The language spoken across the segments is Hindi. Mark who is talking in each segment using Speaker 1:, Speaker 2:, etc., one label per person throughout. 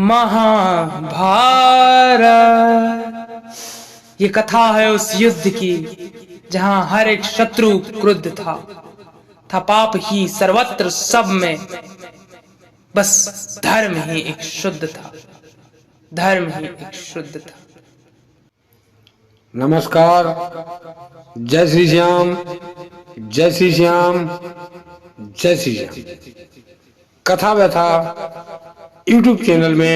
Speaker 1: महाभारत। ये कथा है उस युद्ध की जहां हर एक शत्रु क्रुद्ध था पाप ही सर्वत्र सब में, बस धर्म ही एक शुद्ध था, धर्म ही एक शुद्ध था।
Speaker 2: नमस्कार, जय श्री श्याम, जय श्री श्याम, जय श्री श्याम। कथा व्यथा YouTube चैनल में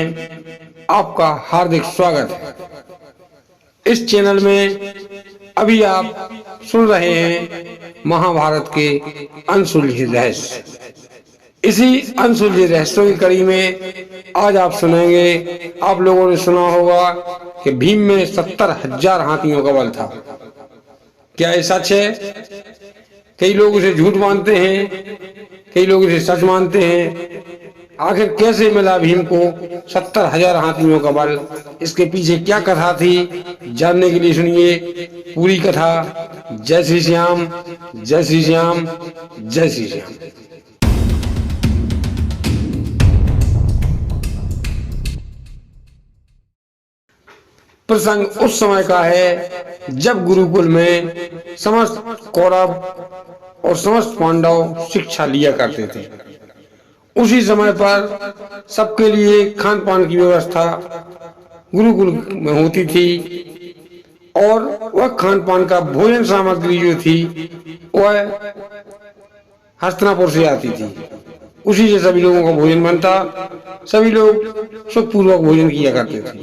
Speaker 2: आपका हार्दिक स्वागत है। इस चैनल में अभी आप सुन रहे हैं महाभारत के अनसुलझे रहस्य। इसी अनसुलझे रहस्यों की कड़ी में आज आप सुनेंगे, आप लोगों ने सुना होगा कि भीम में 70,000 हाथियों का बल था। क्या ये सच है? कई लोग इसे झूठ मानते हैं, कई लोग इसे सच मानते हैं। आखिर कैसे मिला भीम को 70,000 हाथियों का बल? इसके पीछे क्या कथा थी? जानने के लिए सुनिए पूरी कथा। जय श्री श्याम, जय श्री श्याम, जय श्री श्याम। प्रसंग उस समय का है जब गुरुकुल में समस्त कौरव और समस्त पांडव शिक्षा लिया करते थे। उसी समय पर सबके लिए खान पान की व्यवस्था गुरुकुल में होती थी और वह खान पान का भोजन सामग्री जो थी वह हस्तिनापुर से आती थी। उसी से सभी लोगों का भोजन बनता, सभी लोग सुखपूर्वक भोजन किया करते थे।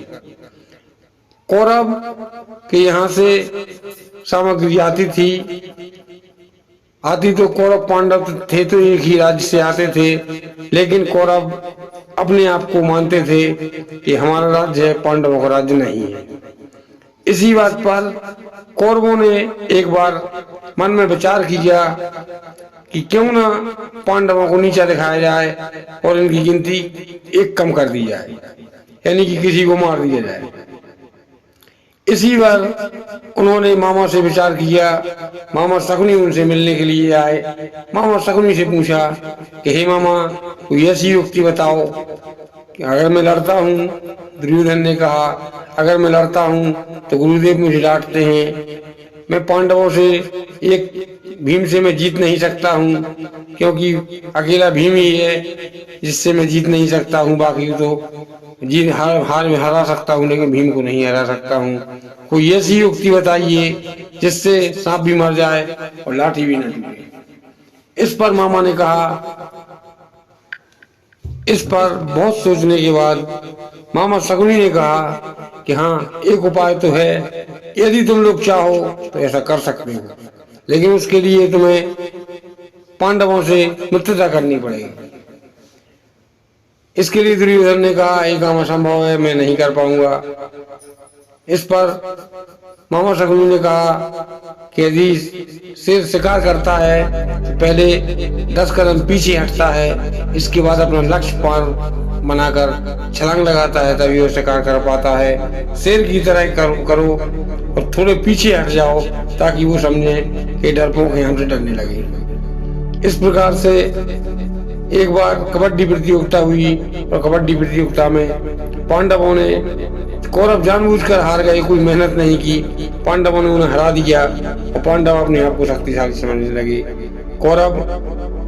Speaker 2: कौरव के यहाँ से सामग्री आती तो कौरव पांडव थे तो एक ही राज्य से आते थे, लेकिन कौरव अपने आप को मानते थे कि हमारा राज्य है, पांडवों का राज्य नहीं है। इसी बात पर कौरवों ने एक बार मन में विचार किया कि क्यों ना पांडवों को नीचा दिखाया जाए और इनकी गिनती एक कम कर दी जाए, यानी कि किसी को मार दिया जाए। इसी बार उन्होंने मामा से विचार किया। मामा शकुनी उनसे मिलने के लिए आए। मामा शकुनी से पूछा कि हे मामा, कोई ऐसी युक्ति बताओ कि अगर मैं लड़ता हूँ, दुर्योधन ने कहा, अगर मैं लड़ता हूँ तो गुरुदेव मुझे डांटते हैं। मैं पांडवों से एक भीम से मैं जीत नहीं सकता हूँ, क्योंकि अकेला भीम ही है जिससे मैं जीत नहीं सकता हूँ। बाकी तो जीत हार में हरा सकता हूँ, लेकिन भीम को नहीं हरा सकता हूँ। कोई ऐसी युक्ति बताइए जिससे सांप भी मर जाए और लाठी भी न टूटे। इस पर मामा ने कहा, इस पर बहुत सोचने के बाद मामा शकुनी ने कहा कि हाँ, एक उपाय तो है। यदि तुम लोग चाहो तो ऐसा कर सकते हो, लेकिन उसके लिए तुम्हें पांडवों से मित्रता करनी पड़ेगी। इसके लिए दुर्योधन ने कहा, ये काम असंभव है, मैं नहीं कर पाऊंगा। इस पर मामा शकुनी ने कहा कि यदि शेर शिकार करता है तो पहले 10 कदम पीछे हटता है, इसके बाद अपना लक्ष्य पार बनाकर छलांग लगाता है, तभी वो शिकार कर पाता है। शेर की तरह करो और थोड़े पीछे हट जाओ ताकि वो समझे कि डरपोक है, हमसे डरने लगे। इस प्रकार से एक बार कबड्डी प्रतियोगिता हुई और कबड्डी प्रतियोगिता में पांडवों ने, कौरव जानबूझकर हार गए, कोई मेहनत नहीं की। पांडवों ने उन्हें हरा दिया और पांडव अपने आप को शक्तिशाली समझने लगे। कौरव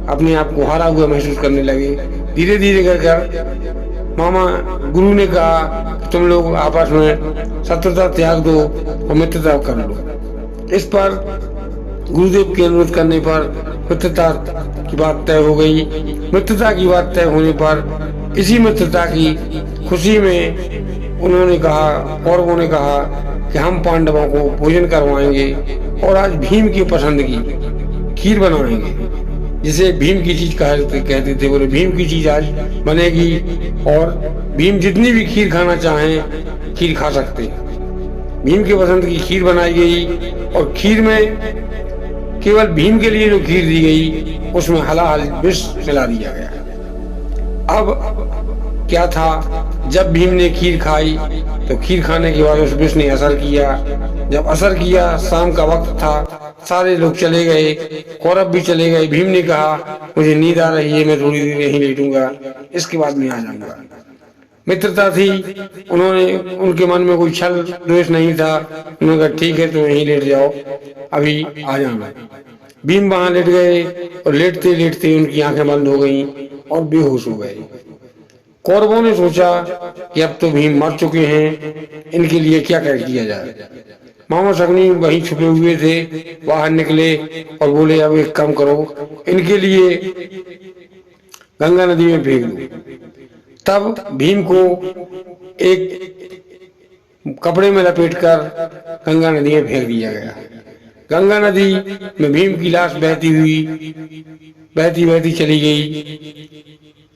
Speaker 2: अपने आप को हारा हुआ महसूस करने लगे। धीरे धीरे कर मामा गुरु ने कहा, तुम लोग आपस में शत्रुता त्याग दो और मित्रता कर लो। इस पर गुरुदेव के अनुरोध करने पर मित्रता की बात तय हो गई। मित्रता की बात तय होने पर इसी मित्रता की खुशी में उन्होंने कहा, कौरवों ने कहा कि हम पांडवों को भोजन करवाएंगे और आज भीम की पसंद की खीर बनाएंगे, जिसे भीम की चीज कहते थे। बोले भीम की चीज आज बनेगी और भीम जितनी भी खीर खाना चाहें खीर खा सकते हैं। भीम की पसंद की खीर बनाई गई और खीर में केवल भीम के लिए जो खीर दी गई उसमें हलाल विष मिला दिया गया। अब क्या था, जब भीम ने खीर खाई तो खीर खाने के बाद उस विष ने असर किया। जब असर किया, शाम का वक्त था, सारे लोग चले गए, कौरव भी चले गए। भीम ने कहा, मुझे नींद आ रही है, मैं थोड़ी देर यहीं लेटूंगा, इसके बाद मैं आ जाऊंगा। मित्रता थी। उन्होंने, उनके मन में कोई छल द्वेष नहीं था। उन्होंने कहा ठीक है, तुम यहीं लेट जाओ, अभी आ जाना। भीम वहां लेट गए और लेटते लेटते उनकी आंखें बंद हो गईं और बेहोश हो गए। कौरवों ने सोचा कि अब तो भीम मर चुके हैं, इनके लिए क्या कर किया जाए। मामा शकुनी वहीं छुपे हुए थे, बाहर निकले और बोले अब एक काम करो, इनके लिए गंगा नदी में फेंक दो। तब भीम को एक कपड़े में लपेटकर गंगा नदी में फेंक दिया गया। गंगा नदी में भीम की लाश बहती बहती चली गई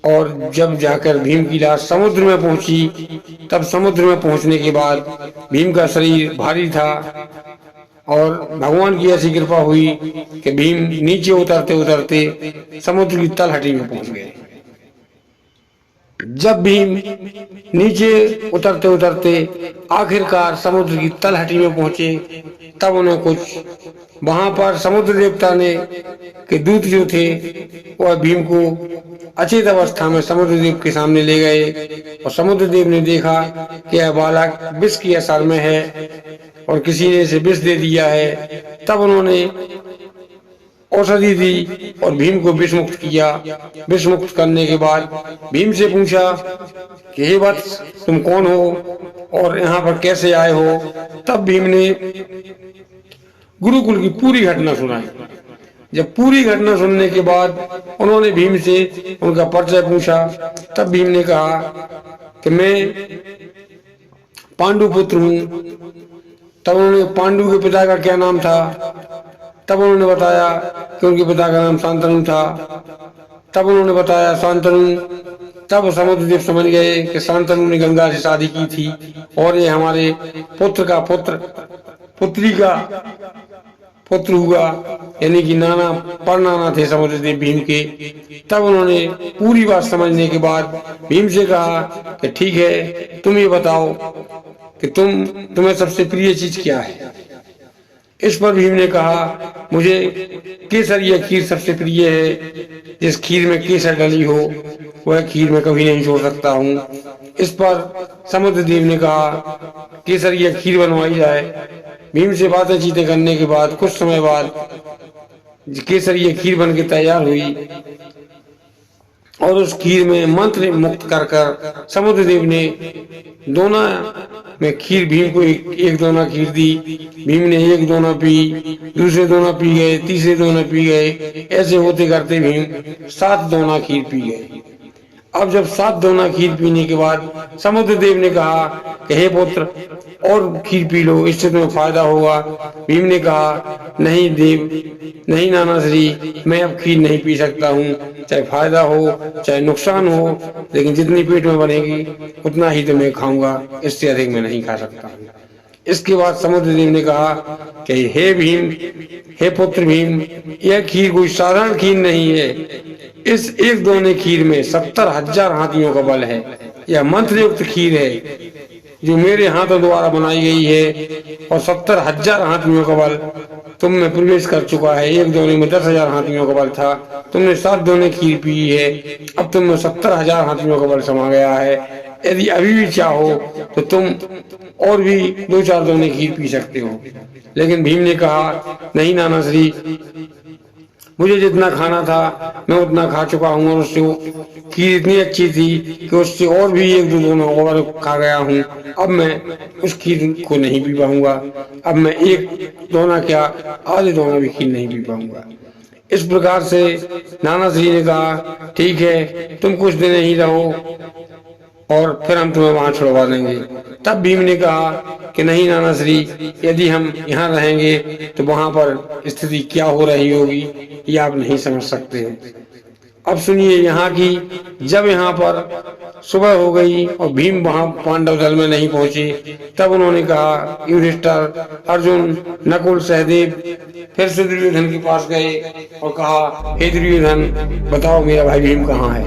Speaker 2: और जब जाकर भीम की लाश समुद्र में पहुंची, तब समुद्र में पहुंचने के बाद भीम का शरीर भारी था और भगवान की ऐसी कृपा हुई कि भीम नीचे उतरते उतरते समुद्र की तलहटी में पहुंच गए। जब भीम नीचे उतरते उतरते आखिरकार समुद्र की तलहटी में पहुंचे, तब उन्हें कुछ वहां पर समुद्र देवता ने के दूत जो थे वह भीम को अचेत अवस्था में समुद्र देव के सामने ले गए और समुद्र देव ने देखा कि यह बालक विष की असर में है और किसी ने इसे विष दे दिया है। तब उन्होंने औषधि दी और भीम को विष मुक्त किया। विष मुक्त करने के बाद भीम से पूछा कि हे वत्स, तुम कौन हो और यहाँ पर कैसे आए हो। तब भीम ने गुरुकुल की पूरी घटना सुनाई। जब पूरी घटना सुनने के बाद उन्होंने भीम से उनका परिचय पूछा, तब भीम ने कहा कि मैं पांडु पुत्र हूँ। तब उन्होंने पांडु के पिता का क्या नाम था, तब उन्होंने बताया कि उनके पिता का नाम शांतनु था। तब उन्होंने बताया शांतनु। तब समुद्रदेव समझ गए कि शांतनु ने गंगा से शादी की थी और ये हमारे पुत्र का पुत्री का पुत्र हुआ, यानी कि नाना परनाना थे समुद्रदेव भीम के। तब उन्होंने पूरी बात समझने के बाद भीम से कहा कि ठीक है, तुम ये बताओ कि तुम्हें सबसे प्रिय चीज क्या है। इस पर भीम ने कहा मुझे केसरिया खीर सबसे प्रिय है, जिस खीर में केसर डली हो वह खीर मैं कभी नहीं छोड़ सकता हूँ। इस पर समुद्रदेव ने कहा केसरिया खीर बनवाई जाए। भीम से बातें चीतें करने के बाद कुछ समय बाद केसरिया खीर बन के तैयार हुई और उस खीर में मंत्र मुक्त कर कर समुद्रदेव ने दोना में खीर भीम को एक दोना खीर दी। भीम ने एक दोना पी, दूसरे दोना पी गए, तीसरे दोना पी गए। ऐसे होते करते भीम 7 दोना खीर पी गए। अब जब 7 दोना खीर पीने के बाद समुद्रदेव ने कहा कि हे पुत्र, और खीर पी लो, इससे तुम्हें फायदा होगा। भीम ने कहा नहीं देव, नहीं नाना श्री, मैं अब खीर नहीं पी सकता हूँ, चाहे फायदा हो चाहे नुकसान हो, लेकिन जितनी पेट में बनेगी उतना ही तो मैं खाऊंगा, इससे अधिक मैं नहीं खा सकता। इसके बाद समुद्रदेव ने कहा कि हे भीम, हे पुत्र भीम, यह खीर कोई साधारण खीर नहीं है। इस एक दोने खीर में 70,000 हाथियों का बल है। यह मंत्र युक्त खीर है जो मेरे हाथों द्वारा बनाई गई है और 70,000 हाथियों का बल तुम में प्रवेश कर चुका है। एक दोने में 10,000 हाथियों का बल था, तुमने 7 दोने खीर पी है, अब तुम में 70,000 हाथियों का बल समा गया है। यदि अभी भी चाहो तो तुम और भी 2-4 दोने खीर पी सकते हो। लेकिन भीम ने कहा नहीं नाना श्री, मुझे जितना खाना था मैं उतना खा चुका हूँ और उससे खीर इतनी अच्छी थी कि उससे और भी 1-2 दोनों और खा गया हूँ। अब मैं उस खीर को नहीं पी पाऊंगा। अब मैं 1 दोना क्या, आधे दोना भी खीर नहीं पी पाऊंगा। इस प्रकार से नाना श्री ने कहा ठीक है, तुम कुछ दिन ही रहो और फिर हम तुम्हें वहां छुड़वा देंगे। तब भीम ने कहा कि नहीं नाना श्री, यदि हम यहाँ रहेंगे तो वहां पर स्थिति क्या हो रही होगी ये आप नहीं समझ सकते। अब सुनिए यहाँ की, जब यहाँ पर सुबह हो गई और भीम वहां पांडव दल में नहीं पहुंचे, तब उन्होंने कहा युधिष्ठिर, अर्जुन, नकुल, सहदेव फिर से दुर्योधन के पास गए और कहा हे दुर्योधन, बताओ मेरा भाई भीम कहाँ है,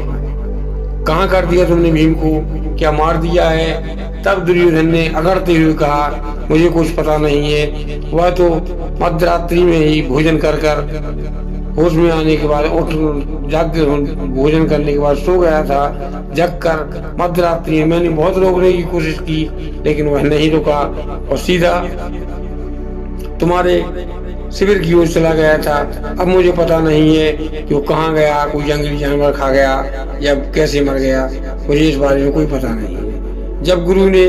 Speaker 2: कहाँ कर दिया तुमने भीम को, क्या मार दिया है। तब दुर्योधन ने अगड़ते हुए कहा मुझे कुछ पता नहीं है, वह तो मध्यरात्रि में ही भोजन कर कर होश में आने के बाद उठ जाग के भोजन करने के बाद सो गया था। जग कर मध्यरात्रि में मैंने बहुत रोकने की कोशिश की, लेकिन वह नहीं रुका और सीधा तुम्हारे शिविर की ओर चला गया था। अब मुझे पता नहीं है कि वो कहाँ गया, कोई जंगली जानवर खा गया या कैसे मर गया, मुझे इस बारे में कोई पता नहीं है। जब गुरु ने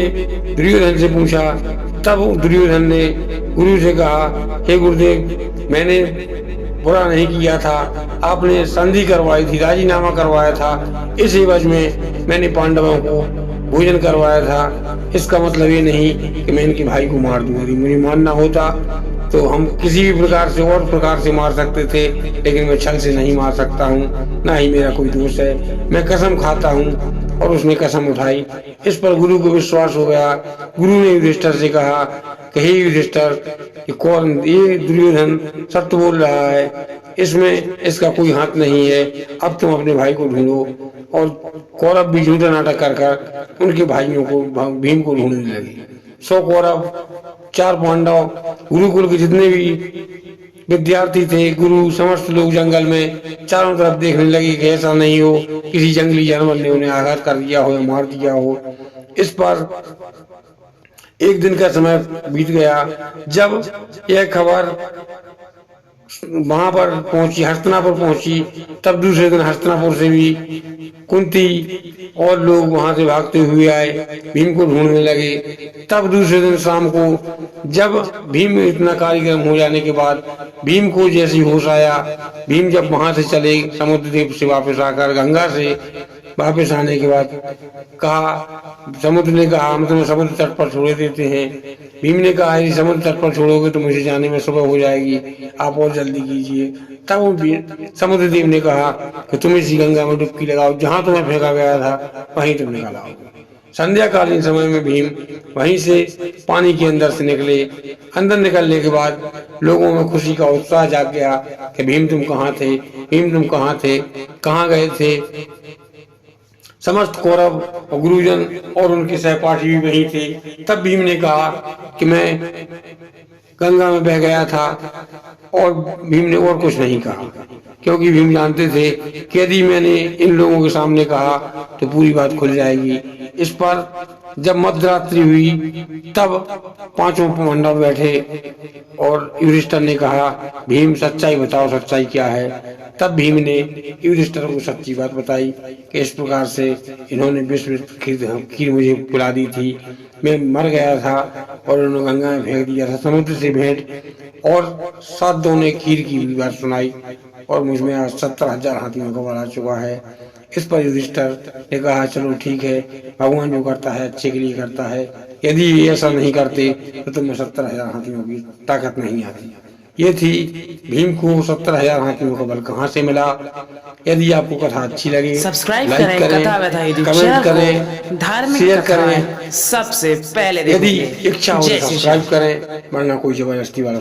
Speaker 2: दुर्योधन से पूछा, तब दुर्योधन ने गुरु से कहा, हे गुरुदेव, मैंने बुरा नहीं किया था, आपने संधि करवाई थी, राजीनामा करवाया था, इस एवज में मैंने पांडवों को भोजन करवाया था। इसका मतलब ये नहीं कि मैं इनके भाई को मार दूंगा। मुझे मारना होता तो हम किसी भी प्रकार से और प्रकार से मार सकते थे, लेकिन मैं छल से नहीं मार सकता हूँ, ना ही मेरा कोई दोष है। मैं कसम खाता हूँ। और उसने कसम उठाई। इस पर गुरु को विश्वास हो गया। गुरु ने युधिष्ठिर से कहा कि हे युधिष्ठिर, कि कौन ये दुर्योधन सत्य बोल रहा है, इसमें इसका कोई हाथ नहीं है। अब तुम अपने भाई को ढूंढो। और कौरव भी झूठा नाटक कर कर उनके भाइयों को, भीम को ढूंढने लगे। 100 कौरव, 4 पांडव, गुरुकुल के जितने भी विद्यार्थी थे, गुरु, समस्त लोग जंगल में चारों तरफ देखने लगे कि ऐसा नहीं हो किसी जंगली जानवर ने उन्हें आघात कर दिया हो या मार दिया हो। इस पर एक दिन का समय बीत गया। जब यह खबर वहां पर पहुंची, हस्तिनापुर पहुंची, तब दूसरे दिन हस्तिनापुर से भी कुंती और लोग वहां से भागते हुए आए, भीम को ढूंढने लगे। तब दूसरे दिन शाम को जब भीम इतना कार्यक्रम हो जाने के बाद भीम को जैसी होश आया, भीम जब वहां से चले समुद्रदेव से वापस आकर, गंगा से वापस आने के बाद कहा, समुद्र ने कहा, हम तुम्हें समुद्र तट पर छोड़ देते हैं। भीम ने कहा, यदि समुद्र तट पर छोड़ोगे तो मुझे जाने में सुबह हो जाएगी, आप और जल्दी कीजिए। तब समुद्र देव ने कहा कि तुम इसी गंगा में डुबकी लगाओ, जहां तुम्हें फेंका गया था वहीं तुम निकल आओ। संध्याकालीन समय में भीम वहीं से पानी के अंदर से निकले। अंदर निकलने के बाद लोगों में खुशी का उत्साह जाग गया कि भीम तुम कहाँ थे, भीम तुम कहाँ थे, कहाँ गए थे। समस्त कौरव और गुरुजन और उनके सहपाठी भी वहीं थे। तब भीम ने कहा कि मैं गंगा में बह गया था, और भीम ने और कुछ नहीं कहा, क्योंकि भीम जानते थे कि यदि मैंने इन लोगों के सामने कहा तो पूरी बात खुल जाएगी। इस पर जब मध्यरात्रि हुई तब 5 पांडव बैठे और युधिष्ठिर ने कहा, भीम सच्चाई बताओ, सच्चाई क्या है। तब भीम ने युधिष्ठिर को सच्ची बात बताई कि इस प्रकार से इन्होंने विश्व खीर मुझे पिला दी थी, मैं मर गया था और उन्होंने गंगा में फेंक दिया था। समुद्र से भेंट और साधुओं ने खीर की भी बात सुनाई, और मुझ में आज 70,000 हाथियों का बल आ चुका है। इस पर युधिष्ठिर ने कहा, चलो ठीक है, भगवान जो करता है अच्छे के लिए करता है, यदि ये ऐसा नहीं करते तो तुम्हें 70,000 हाथियों की ताकत नहीं आती। ये थी भीम को 70,000 हाथियों का बल कहाँ से मिला। यदि आपको कथा अच्छी लगे,
Speaker 1: सब्सक्राइब
Speaker 2: लाइक
Speaker 1: करें, कथा व्यथा यूट्यूब
Speaker 2: कमेंट
Speaker 1: चैनल
Speaker 2: करें,
Speaker 1: को, धार्मिक
Speaker 2: शेयर
Speaker 1: कथाएं
Speaker 2: करें।
Speaker 1: सबसे पहले
Speaker 2: यदि
Speaker 1: देखिए।
Speaker 2: इच्छा हो तो
Speaker 1: जय श्री
Speaker 2: सब्सक्राइब करें, वरना कोई जबरदस्ती वाला